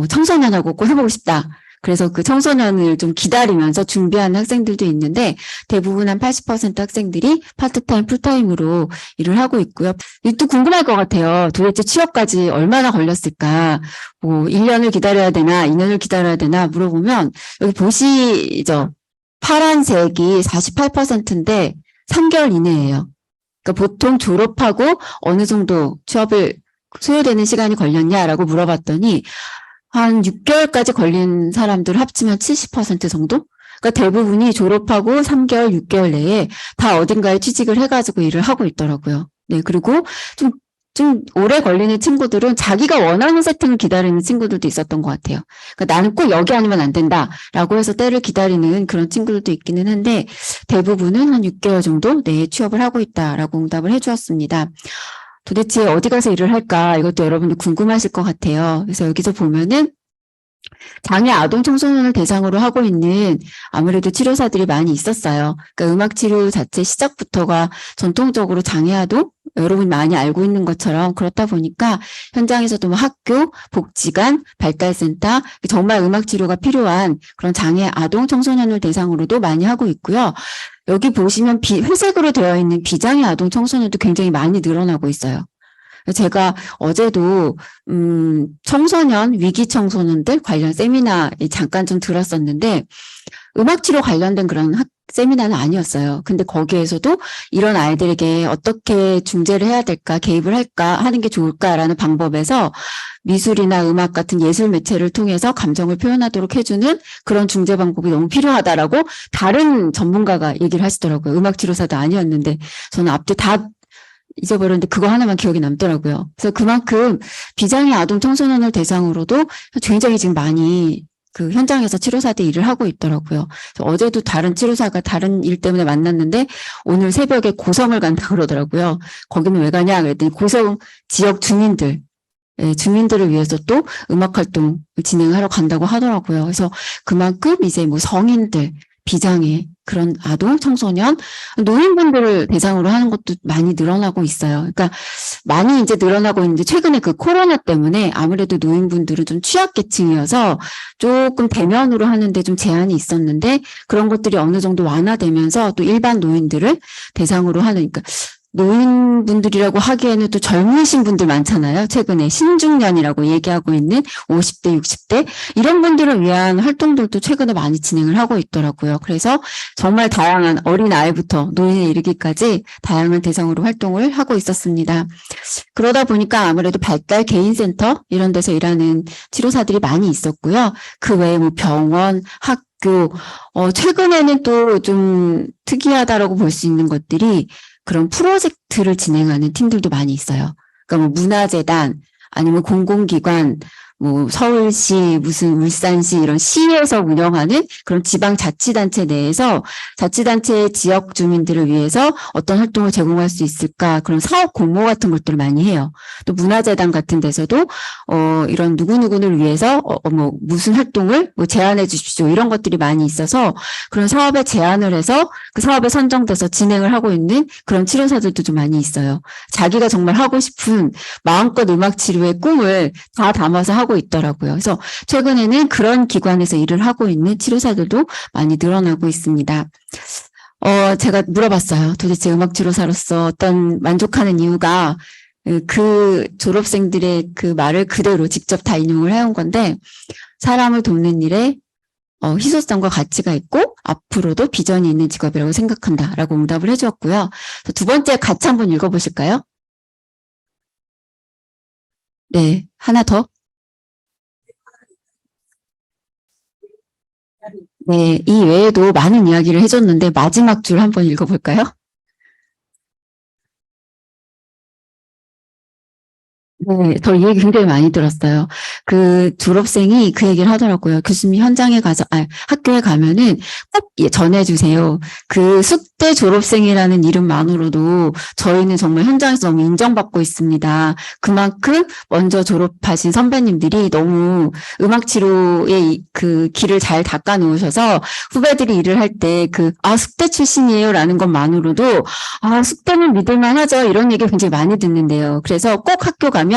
청소년하고 꼭 해보고 싶다. 그래서 그 청소년을 좀 기다리면서 준비하는 학생들도 있는데 대부분 한 80% 학생들이 파트타임, 풀타임으로 일을 하고 있고요. 또 궁금할 것 같아요. 도대체 취업까지 얼마나 걸렸을까? 뭐 1년을 기다려야 되나, 2년을 기다려야 되나 물어보면 여기 보시죠. 파란색이 48%인데 3개월 이내예요. 그러니까 보통 졸업하고 어느 정도 취업을 소요되는 시간이 걸렸냐라고 물어봤더니 한 6개월까지 걸린 사람들 합치면 70% 정도? 그러니까 대부분이 졸업하고 3개월, 6개월 내에 다 어딘가에 취직을 해가지고 일을 하고 있더라고요. 네, 그리고 좀 오래 걸리는 친구들은 자기가 원하는 세팅을 기다리는 친구들도 있었던 것 같아요. 그러니까 나는 꼭 여기 아니면 안 된다라고 해서 때를 기다리는 그런 친구들도 있기는 한데 대부분은 한 6개월 정도 내에 취업을 하고 있다라고 응답을 해주었습니다. 도대체 어디 가서 일을 할까? 이것도 여러분들 궁금하실 것 같아요. 그래서 여기서 보면은 장애 아동 청소년을 대상으로 하고 있는 아무래도 치료사들이 많이 있었어요. 그러니까 음악 치료 자체 시작부터가 전통적으로 장애 아동 여러분이 많이 알고 있는 것처럼 그렇다 보니까 현장에서도 뭐 학교, 복지관, 발달센터 정말 음악 치료가 필요한 그런 장애 아동 청소년을 대상으로도 많이 하고 있고요. 여기 보시면 회색으로 되어 있는 비장애 아동 청소년도 굉장히 많이 늘어나고 있어요. 제가 어제도 청소년 위기 청소년들 관련 세미나 잠깐 좀 들었었는데 음악 치료 관련된 그런 세미나는 아니었어요. 근데 거기에서도 이런 아이들에게 어떻게 중재를 해야 될까, 개입을 할까, 하는 게 좋을까라는 방법에서 미술이나 음악 같은 예술 매체를 통해서 감정을 표현하도록 해주는 그런 중재 방법이 너무 필요하다라고 다른 전문가가 얘기를 하시더라고요. 음악 치료사도 아니었는데 저는 앞뒤 다 잊어버렸는데 그거 하나만 기억이 남더라고요. 그래서 그만큼 비장애 아동 청소년을 대상으로도 굉장히 지금 많이 그 현장에서 치료사들이 일을 하고 있더라고요. 어제도 다른 치료사가 다른 일 때문에 만났는데 오늘 새벽에 고성을 간다 그러더라고요. 거기는 왜 가냐 그랬더니 고성 지역 주민들, 주민들을 위해서 또 음악 활동을 진행하러 간다고 하더라고요. 그래서 그만큼 이제 뭐 성인들, 비장애, 그런 아동, 청소년, 노인분들을 대상으로 하는 것도 많이 늘어나고 있어요. 그러니까 많이 이제 늘어나고 있는데 최근에 그 코로나 때문에 아무래도 노인분들은 좀 취약계층이어서 조금 대면으로 하는데 좀 제한이 있었는데 그런 것들이 어느 정도 완화되면서 또 일반 노인들을 대상으로 하는, 그러니까 노인분들이라고 하기에는 또 젊으신 분들 많잖아요. 최근에 신중년이라고 얘기하고 있는 50대, 60대 이런 분들을 위한 활동들도 최근에 많이 진행을 하고 있더라고요. 그래서 정말 다양한 어린 아이부터 노인에 이르기까지 다양한 대상으로 활동을 하고 있었습니다. 그러다 보니까 아무래도 발달 개인센터 이런 데서 일하는 치료사들이 많이 있었고요. 그 외에 뭐 병원, 학교, 최근에는 또 좀 특이하다라고 볼 수 있는 것들이 그런 프로젝트를 진행하는 팀들도 많이 있어요. 그러니까 뭐 문화재단 아니면 공공기관, 뭐 서울시, 무슨 울산시 이런 시에서 운영하는 그런 지방자치단체 내에서 자치단체의 지역 주민들을 위해서 어떤 활동을 제공할 수 있을까 그런 사업 공모 같은 것들을 많이 해요. 또 문화재단 같은 데서도 이런 누구누구를 위해서 뭐 무슨 활동을 뭐 제안해 주십시오 이런 것들이 많이 있어서 그런 사업에 제안을 해서 그 사업에 선정돼서 진행을 하고 있는 그런 치료사들도 좀 많이 있어요. 자기가 정말 하고 싶은 마음껏 음악 치료의 꿈을 다 담아서 하고 있더라고요. 그래서 최근에는 그런 기관에서 일을 하고 있는 치료사들도 많이 늘어나고 있습니다. 제가 물어봤어요. 도대체 음악 치료사로서 어떤 만족하는 이유가 그 졸업생들의 그 말을 그대로 직접 다 인용을 해온 건데 사람을 돕는 일에 희소성과 가치가 있고 앞으로도 비전이 있는 직업이라고 생각한다라고 응답을 해주었고요. 두 번째 같이 한번 읽어보실까요? 네, 하나 더. 네, 이 외에도 많은 이야기를 해줬는데 마지막 줄 한번 읽어볼까요? 네, 저 이 얘기 굉장히 많이 들었어요. 그 졸업생이 그 얘기를 하더라고요. 교수님 현장에 가서, 학교에 가면은 꼭 전해주세요. 그 숙대 졸업생이라는 이름만으로도 저희는 정말 현장에서 너무 인정받고 있습니다. 그만큼 먼저 졸업하신 선배님들이 너무 음악 치료의 그 길을 잘 닦아 놓으셔서 후배들이 일을 할 때 숙대 출신이에요 라는 것만으로도 숙대는 믿을만 하죠. 이런 얘기 굉장히 많이 듣는데요. 그래서 꼭 학교 가면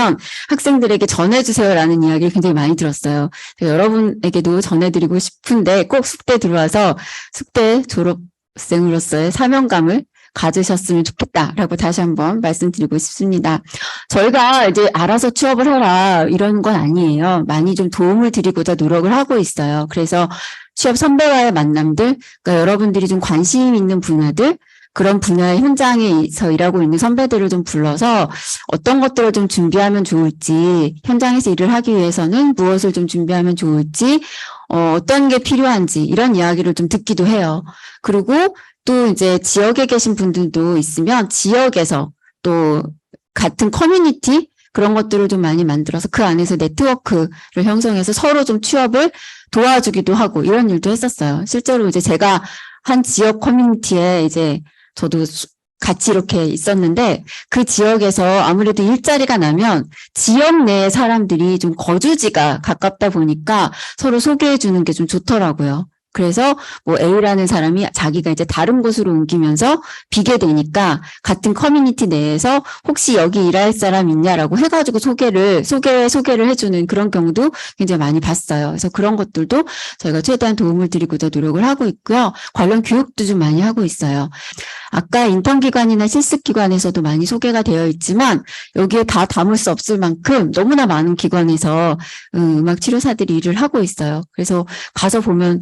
학생들에게 전해주세요라는 이야기를 굉장히 많이 들었어요. 여러분에게도 전해드리고 싶은데 꼭 숙대 들어와서 숙대 졸업생으로서의 사명감을 가지셨으면 좋겠다라고 다시 한번 말씀드리고 싶습니다. 저희가 이제 알아서 취업을 해라 이런 건 아니에요. 많이 좀 도움을 드리고자 노력을 하고 있어요. 그래서 취업 선배와의 만남들, 그러니까 여러분들이 좀 관심 있는 분야들, 그런 분야의 현장에서 일하고 있는 선배들을 좀 불러서 어떤 것들을 좀 준비하면 좋을지, 현장에서 일을 하기 위해서는 무엇을 좀 준비하면 좋을지, 어떤 게 필요한지 이런 이야기를 좀 듣기도 해요. 그리고 또 이제 지역에 계신 분들도 있으면 지역에서 또 같은 커뮤니티 그런 것들을 좀 많이 만들어서 그 안에서 네트워크를 형성해서 서로 좀 취업을 도와주기도 하고 이런 일도 했었어요. 실제로 이제 제가 한 지역 커뮤니티에 이제 저도 같이 이렇게 있었는데 그 지역에서 아무래도 일자리가 나면 지역 내 사람들이 좀 거주지가 가깝다 보니까 서로 소개해 주는 게 좀 좋더라고요. 그래서 뭐 A라는 사람이 자기가 이제 다른 곳으로 옮기면서 비게 되니까 같은 커뮤니티 내에서 혹시 여기 일할 사람 있냐라고 해가지고 소개를 해주는 그런 경우도 굉장히 많이 봤어요. 그래서 그런 것들도 저희가 최대한 도움을 드리고자 노력을 하고 있고요. 관련 교육도 좀 많이 하고 있어요. 아까 인턴기관이나 실습기관에서도 많이 소개가 되어 있지만 여기에 다 담을 수 없을 만큼 너무나 많은 기관에서 음악치료사들이 일을 하고 있어요. 그래서 가서 보면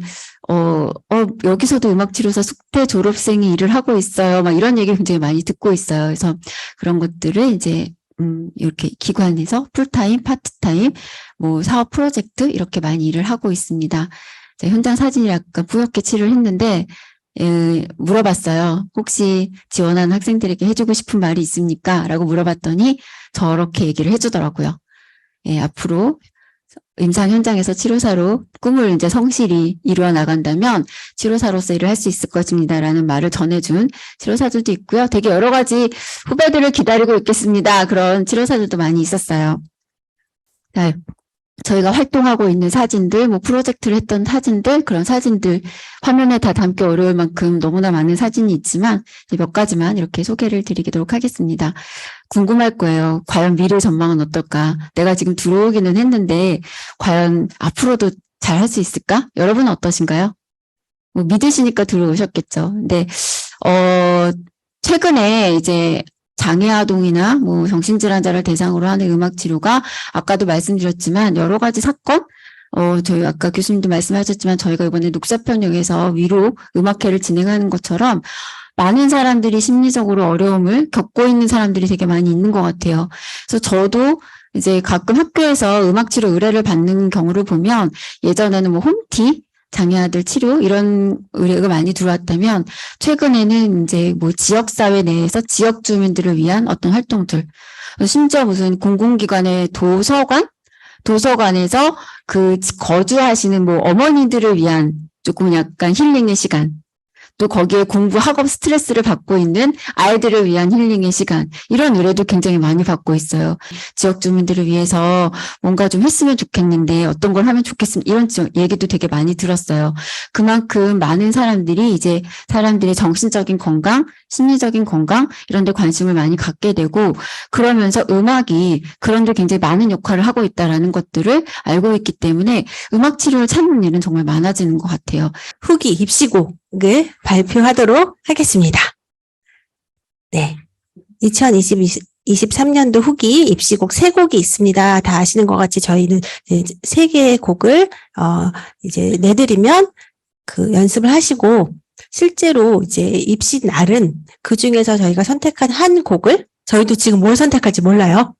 여기서도 음악치료사 숙대 졸업생이 일을 하고 있어요. 막 이런 얘기 굉장히 많이 듣고 있어요. 그래서 그런 것들을 이제 이렇게 기관에서 풀타임, 파트타임, 뭐 사업 프로젝트 이렇게 많이 일을 하고 있습니다. 현장 사진을 약간 뿌옇게 칠을 했는데 물어봤어요. 혹시 지원하는 학생들에게 해주고 싶은 말이 있습니까? 라고 물어봤더니 저렇게 얘기를 해주더라고요. 앞으로 임상 현장에서 치료사로 꿈을 이제 성실히 이루어 나간다면 치료사로서 일을 할 수 있을 것입니다라는 말을 전해준 치료사들도 있고요. 되게 여러 가지 후배들을 기다리고 있겠습니다. 그런 치료사들도 많이 있었어요. 자, 저희가 활동하고 있는 사진들, 뭐 프로젝트를 했던 사진들, 그런 사진들 화면에 다 담기 어려울 만큼 너무나 많은 사진이 있지만 몇 가지만 이렇게 소개를 드리도록 하겠습니다. 궁금할 거예요. 과연 미래 전망은 어떨까? 내가 지금 들어오기는 했는데 과연 앞으로도 잘 할 수 있을까? 여러분은 어떠신가요? 뭐 믿으시니까 들어오셨겠죠. 근데 최근에 이제 장애아동이나 뭐 정신질환자를 대상으로 하는 음악 치료가 아까도 말씀드렸지만 여러 가지 사건, 저희 아까 교수님도 말씀하셨지만 저희가 이번에 녹사평역에서 위로 음악회를 진행하는 것처럼 많은 사람들이 심리적으로 어려움을 겪고 있는 사람들이 되게 많이 있는 것 같아요. 그래서 저도 이제 가끔 학교에서 음악 치료 의뢰를 받는 경우를 보면 예전에는 뭐 홈티, 장애아들 치료 이런 의뢰가 많이 들어왔다면 최근에는 이제 뭐 지역사회 내에서 지역 주민들을 위한 어떤 활동들, 심지어 무슨 공공기관의 도서관에서 그 거주하시는 뭐 어머니들을 위한 조금 약간 힐링의 시간, 또 거기에 공부 학업 스트레스를 받고 있는 아이들을 위한 힐링의 시간, 이런 의뢰도 굉장히 많이 받고 있어요. 지역 주민들을 위해서 뭔가 좀 했으면 좋겠는데 어떤 걸 하면 좋겠습니다. 이런 얘기도 되게 많이 들었어요. 그만큼 많은 사람들이 이제 사람들의 정신적인 건강, 심리적인 건강 이런 데 관심을 많이 갖게 되고 그러면서 음악이 그런 데 굉장히 많은 역할을 하고 있다는 것들을 알고 있기 때문에 음악 치료를 찾는 일은 정말 많아지는 것 같아요. 후기 입시곡을 발표하도록 하겠습니다. 네. 2023년도 후기 입시곡 3곡이 있습니다. 다 아시는 것 같이 저희는 3개의 곡을, 이제 내드리면 그 연습을 하시고 실제로 이제 입시 날은 그 중에서 저희가 선택한 한 곡을 저희도 지금 뭘 선택할지 몰라요.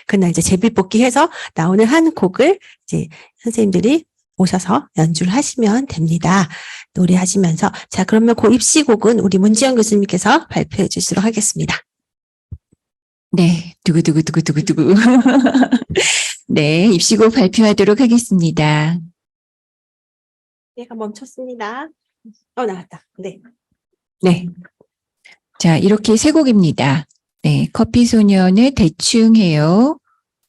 그날 이제 제비뽑기 해서 나오는 한 곡을 이제 선생님들이 오셔서 연주를 하시면 됩니다. 노래하시면서. 자, 그러면 그 입시곡은 우리 문지영 교수님께서 발표해 주시도록 하겠습니다. 네, 두구두구두구두구두구. 네, 입시곡 발표하도록 하겠습니다. 얘가 멈췄습니다. 나왔다. 네. 네. 자, 이렇게 3곡입니다. 네, 커피소년의 대충 해요.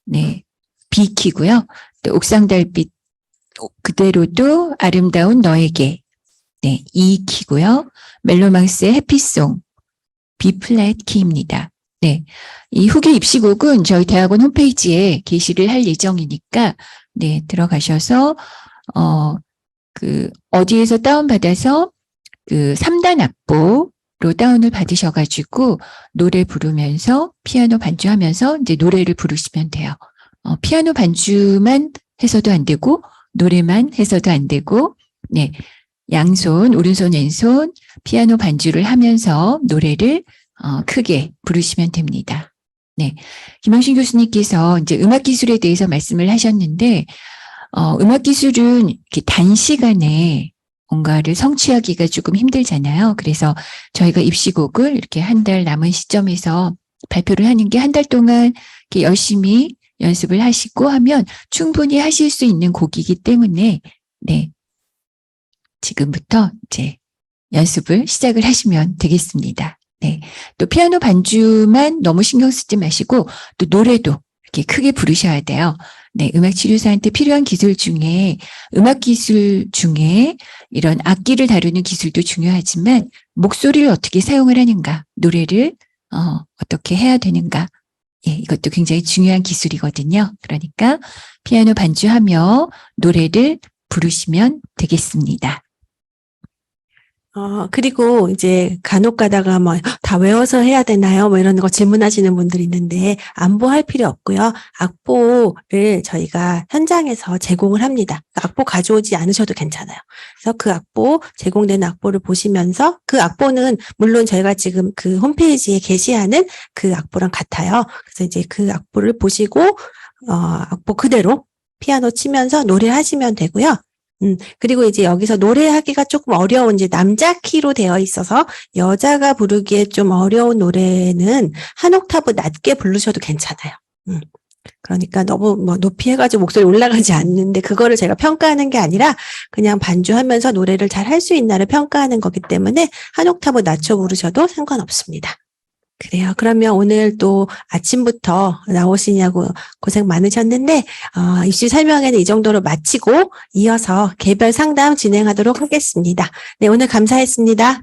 네, B 키고요. 또 옥상달빛 그대로도 아름다운 너에게. 네, E 키고요. 멜로망스의 해피송 B 플랫 키입니다. 네, 이 후기 입시곡은 저희 대학원 홈페이지에 게시를 할 예정이니까 네, 들어가셔서 어디에서 다운받아서 그 3단 악보로 다운을 받으셔가지고 노래 부르면서 피아노 반주하면서 이제 노래를 부르시면 돼요. 피아노 반주만 해서도 안 되고 노래만 해서도 안 되고 네, 양손, 오른손, 왼손 피아노 반주를 하면서 노래를 크게 부르시면 됩니다. 네, 김영신 교수님께서 이제 음악 기술에 대해서 말씀을 하셨는데 음악 기술은 이렇게 단시간에 뭔가를 성취하기가 조금 힘들잖아요. 그래서 저희가 입시곡을 이렇게 한 달 남은 시점에서 발표를 하는 게 한 달 동안 이렇게 열심히 연습을 하시고 하면 충분히 하실 수 있는 곡이기 때문에 네, 지금부터 이제 연습을 시작을 하시면 되겠습니다. 네, 또 피아노 반주만 너무 신경 쓰지 마시고 또 노래도 이렇게 크게 부르셔야 돼요. 네, 음악치료사한테 필요한 기술 중에, 음악 기술 중에 이런 악기를 다루는 기술도 중요하지만, 목소리를 어떻게 사용을 하는가, 노래를, 어떻게 해야 되는가. 예, 이것도 굉장히 중요한 기술이거든요. 그러니까, 피아노 반주하며 노래를 부르시면 되겠습니다. 그리고 이제 간혹 가다가 뭐 다 외워서 해야 되나요? 뭐 이런 거 질문하시는 분들이 있는데 안보할 필요 없고요. 악보를 저희가 현장에서 제공을 합니다. 악보 가져오지 않으셔도 괜찮아요. 그래서 그 악보, 제공되는 악보를 보시면서 그 악보는 물론 저희가 지금 그 홈페이지에 게시하는 그 악보랑 같아요. 그래서 이제 그 악보를 보시고, 악보 그대로 피아노 치면서 노래하시면 되고요. 그리고 이제 여기서 노래하기가 조금 어려운 이제 남자 키로 되어 있어서 여자가 부르기에 좀 어려운 노래는 한 옥타브 낮게 부르셔도 괜찮아요. 그러니까 너무 뭐 높이 해가지고 목소리 올라가지 않는데 그거를 제가 평가하는 게 아니라 그냥 반주하면서 노래를 잘 할 수 있나를 평가하는 거기 때문에 한 옥타브 낮춰 부르셔도 상관없습니다. 그래요. 그러면 오늘 또 아침부터 나오시냐고 고생 많으셨는데, 입시 설명회는 이 정도로 마치고 이어서 개별 상담 진행하도록 하겠습니다. 네, 오늘 감사했습니다.